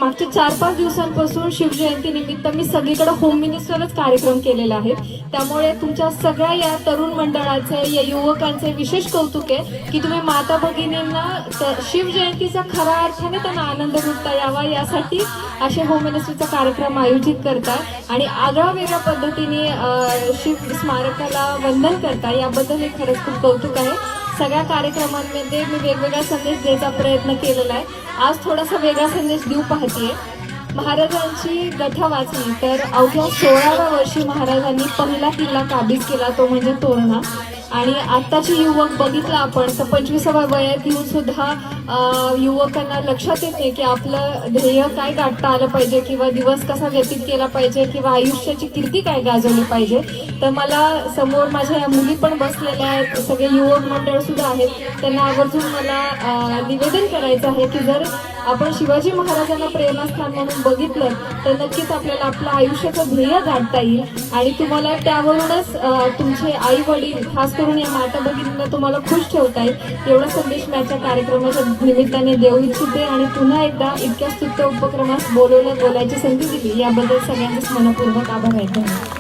मागच्या 4-5 दिवसांपासून शिवजयंती निमित्त मी सगळीकडे होम मिनिस्टरच कार्यक्रम केलेला आहे। त्यामुळे तुमच्या सगळ्या या तरुण मंडळाचे या युवकांचे विशेष कौतुक आहे की तुम्ही माता भगिनींना शिवजयंतीचा खऱ्या अर्थाने त्यांना आनंद लुटता यावा यासाठी असे होम मिनिस्टरचा कार्यक्रम आयोजित करताय आणि आगळ्या वेगळ्या पद्धतीने शिव स्मारकाला वंदन करताय, याबद्दल हे खरंच खूप कौतुक आहे। सगळ्या कार्यक्रमांमध्ये मी वेगवेगळा संदेश द्यायचा प्रयत्न केलेला आहे। आज थोडासा वेगळा संदेश देऊ पाहतेय। महाराजांची कथा वाचली तर अवघ्या 16व्या वर्षी महाराजांनी पहिला किल्ला काबीज केला, तो म्हणजे तोरणा। आणि आत्ताचे युवक बघितलं आपण तर 25व्या वयात येऊन सुद्धा युवकांना लक्षात येत नाही की आपलं ध्येय काय गाठता आलं पाहिजे किंवा दिवस कसा व्यतीत केला पाहिजे किंवा आयुष्याची कीर्ती काय गाजवली पाहिजे। तर मला समोर माझ्या या मुली पण बसलेल्या आहेत, सगळे युवक मंडळ सुद्धा आहेत, त्यांना आवर्जून मला निवेदन करायचं आहे की जर आपण शिवाजी महाराजांना प्रेरणास्थान म्हणून बघितलं तर नक्कीच आपल्याला आपलं आयुष्याचं ध्येय गाठता येईल आणि तुम्हाला त्यावरूनच तुमचे आई वडील खास करून या माता भगिनींना तुम्हाला खुश ठेवता येईल। एवढा संदेश मी आजच्या कार्यक्रमाच्या निमित्ताने देऊ इच्छिते आणि पुन्हा एकदा इतक्या स्तुत्य उपक्रमास बोलायची संधी दिली याबद्दल सगळ्यांचेच मनपूर्वक आभार आहे।